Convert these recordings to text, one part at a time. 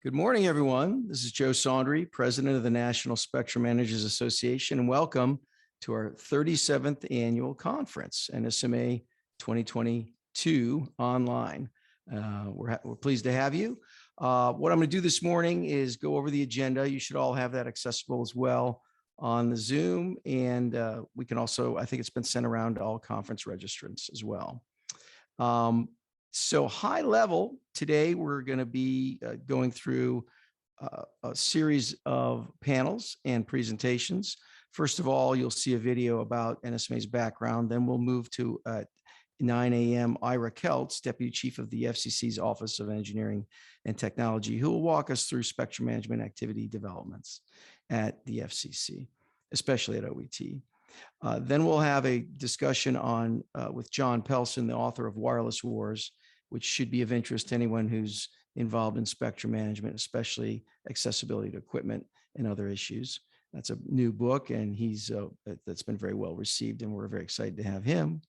Good morning, everyone. This is Joe Sandri, president of the National Spectrum Managers Association, and welcome to our 37th annual conference, NSMA 2022 online. We're pleased to have you. What I'm going to do this morning is go over the agenda. You should all have that accessible as well on the Zoom, and we can also, I think it's been sent around to all conference registrants as well. So high level, today we're going to be going through a series of panels and presentations. First of all, you'll see a video about NSMA's background. Then we'll move to 9 a.m. Ira Keltz, Deputy Chief of the FCC's Office of Engineering and Technology, who will walk us through spectrum management activity developments at the FCC, especially at OET. Then we'll have a discussion on with John Pelson, the author of Wireless Wars, which should be of interest to anyone who's involved in spectrum management, especially accessibility to equipment and other issues. That's a new book, and that's been very well received, and we're very excited to have him.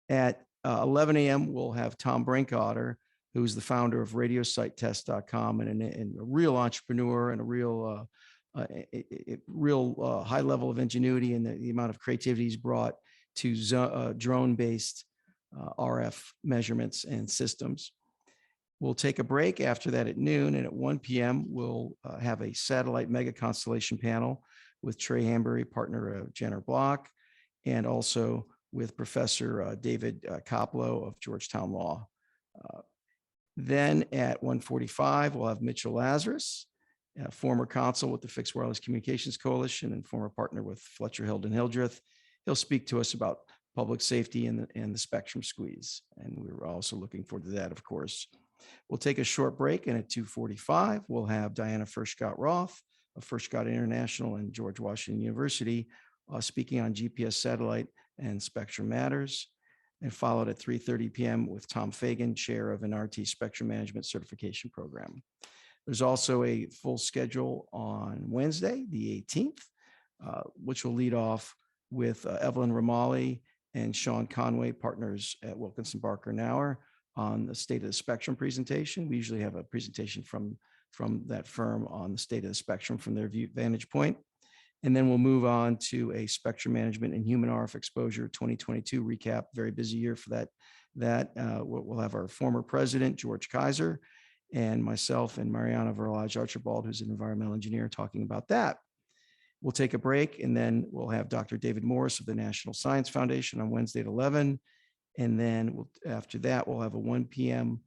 At 11 a.m., we'll have Tom Brinkotter, who's the founder of RadioSiteTest.com and a real entrepreneur and a real high level of ingenuity, and the amount of creativity he's brought to drone-based RF measurements and systems. We'll take a break after that at noon, and at 1 p.m. we'll have a satellite mega constellation panel with Trey Hambury, partner of Jenner Block, and also with Professor David Koplow of Georgetown Law. Then at 1:45, we'll have Mitchell Lazarus, former counsel with the Fixed Wireless Communications Coalition and former partner with Fletcher Hilden Hildreth. He'll speak to us about public safety and the spectrum squeeze. And we're also looking forward to that, of course. We'll take a short break, and at 2:45, we'll have Diana Furchtgott-Roth of Furchtgott International and George Washington University speaking on GPS satellite and spectrum matters, and followed at 3:30 p.m. with Tom Fagan, chair of an RT Spectrum Management Certification Program. There's also a full schedule on Wednesday, the 18th, which will lead off with Evelyn Ramali and Sean Conway, partners at Wilkinson Barker Nauer, on the state of the spectrum presentation. We usually have a presentation from that firm on the state of the spectrum from their vantage point. And then we'll move on to a spectrum management and human RF exposure 2022 recap. Very busy year for that. We'll have our former president, George Kaiser, and myself and Mariana Verlage Archibald, who's an environmental engineer, talking about that. We'll take a break, and then we'll have Dr. David Morris of the National Science Foundation on Wednesday at 11. And then after that, we'll have a 1 p.m.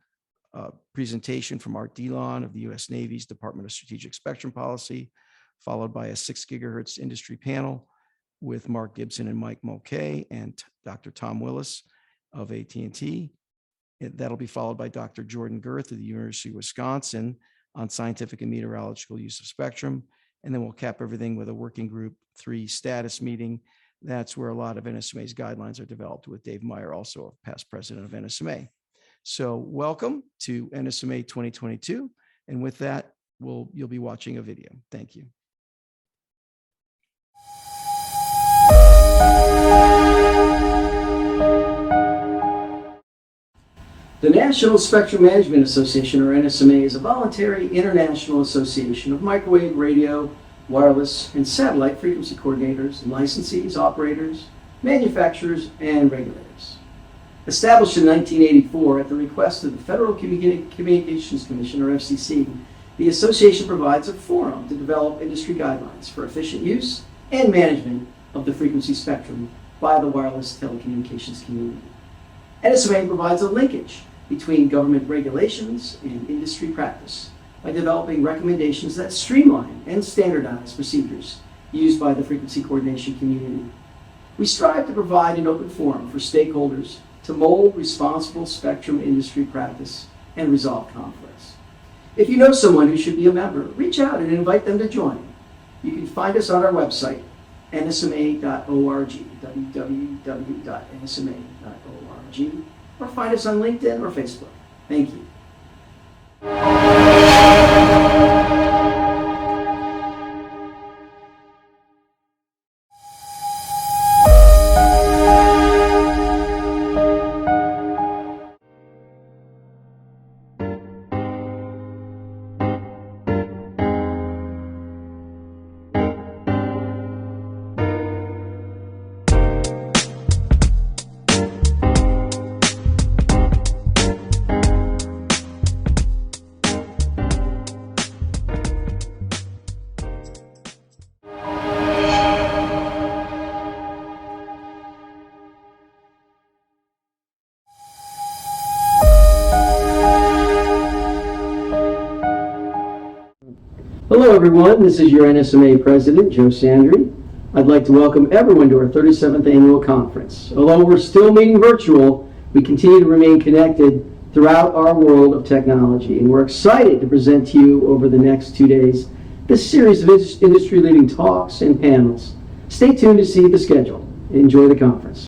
Presentation from Art Delon of the U.S. Navy's Department of Strategic Spectrum Policy, followed by a 6 gigahertz industry panel with Mark Gibson and Mike Mulcahy and Dr. Tom Willis of AT&T. That'll be followed by Dr. Jordan Girth of the University of Wisconsin on scientific and meteorological use of spectrum. And then we'll cap everything with a working group 3 status meeting. That's where a lot of NSMA's guidelines are developed, with Dave Meyer, also a past president of NSMA. So welcome to NSMA 2022. And with that, you'll be watching a video. Thank you. The National Spectrum Management Association, or NSMA, is a voluntary international association of microwave, radio, wireless, and satellite frequency coordinators, licensees, operators, manufacturers, and regulators. Established in 1984 at the request of the Federal Communications Commission, or FCC, the association provides a forum to develop industry guidelines for efficient use and management of the frequency spectrum by the wireless telecommunications community. NSMA provides a linkage between government regulations and industry practice by developing recommendations that streamline and standardize procedures used by the frequency coordination community. We strive to provide an open forum for stakeholders to mold responsible spectrum industry practice and resolve conflicts. If you know someone who should be a member, reach out and invite them to join. You can find us on our website, nsma.org, www.nsma.org, or find us on LinkedIn or Facebook. Thank you. everyone. This is your NSMA President, Joe Sandri. I'd like to welcome everyone to our 37th Annual Conference. Although we're still meeting virtual, we continue to remain connected throughout our world of technology, and we're excited to present to you over the next 2 days this series of industry-leading talks and panels. Stay tuned to see the schedule. Enjoy the conference.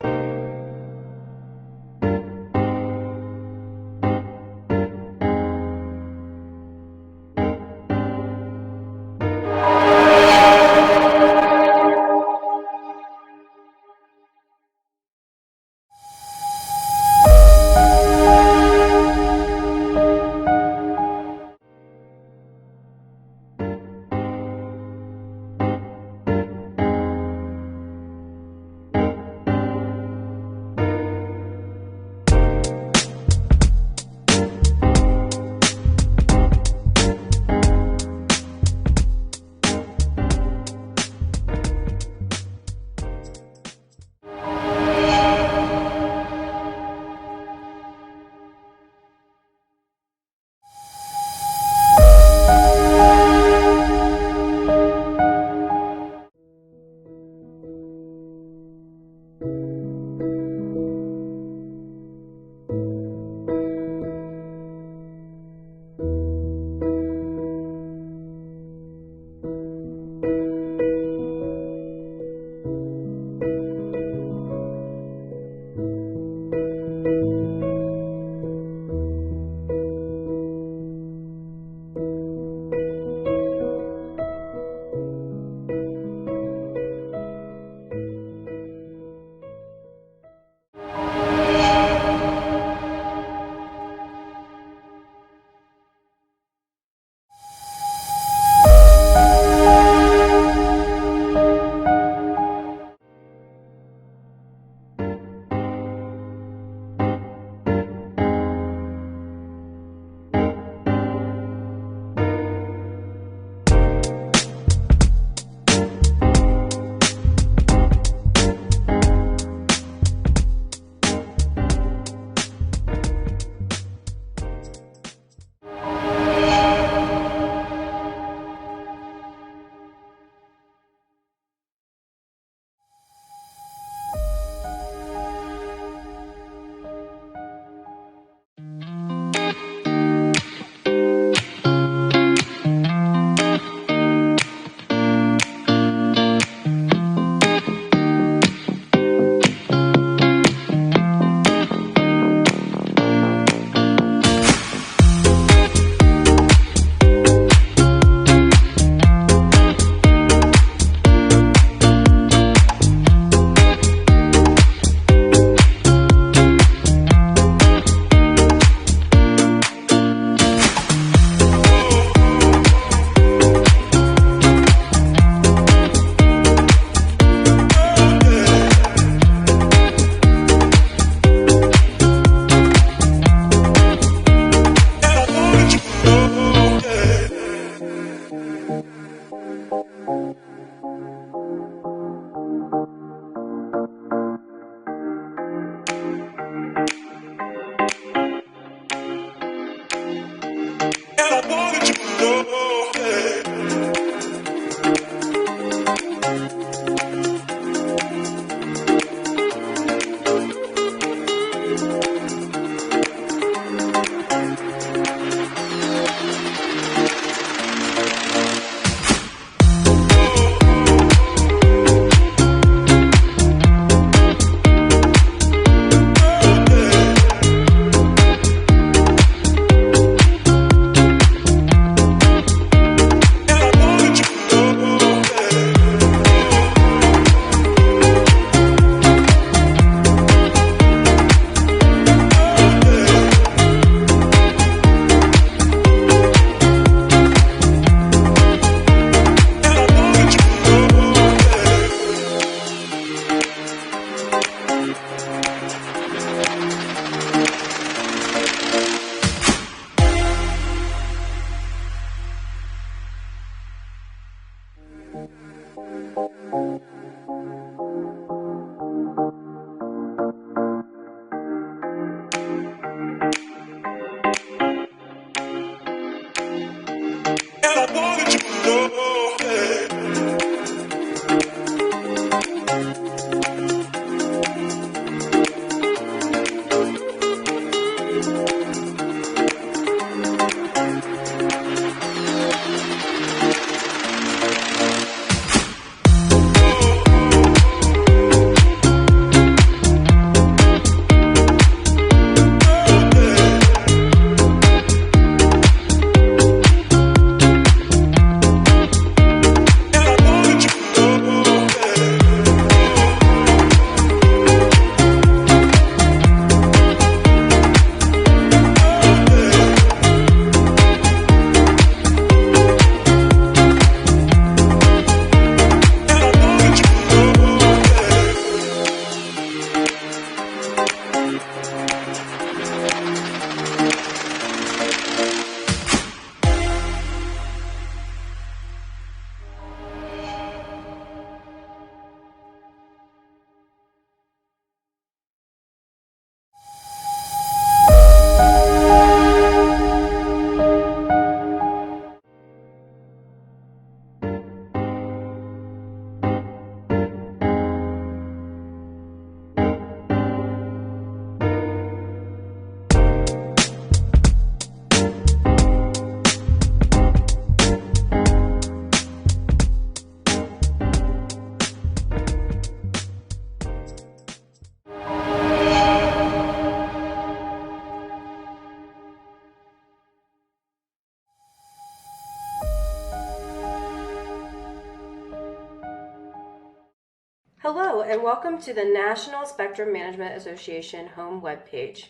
Hello, and welcome to the National Spectrum Management Association home webpage,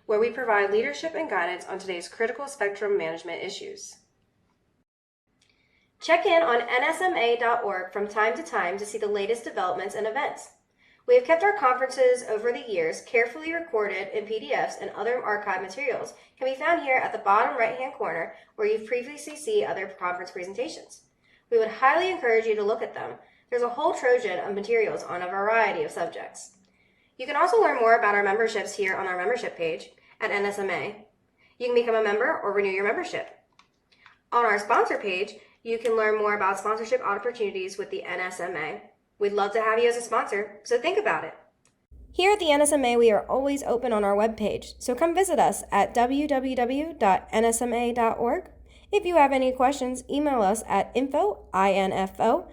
where we provide leadership and guidance on today's critical spectrum management issues. Check in on nsma.org from time to time to see the latest developments and events. We have kept our conferences over the years carefully recorded in PDFs, and other archive materials can be found here at the bottom right-hand corner where you've previously seen other conference presentations. We would highly encourage you to look at them. There's a whole Trojan of materials on a variety of subjects. You can also learn more about our memberships here on our membership page at NSMA. You can become a member or renew your membership. On our sponsor page, you can learn more about sponsorship opportunities with the NSMA. We'd love to have you as a sponsor, so think about it. Here at the NSMA, we are always open on our webpage, so come visit us at www.nsma.org. If you have any questions, email us at info@nsma.org.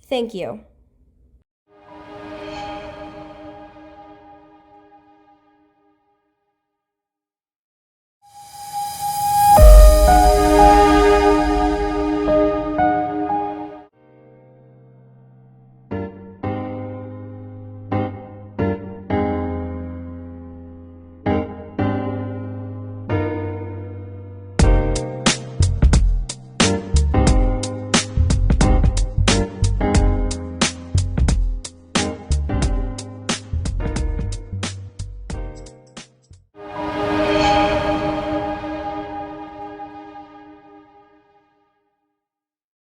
Thank you.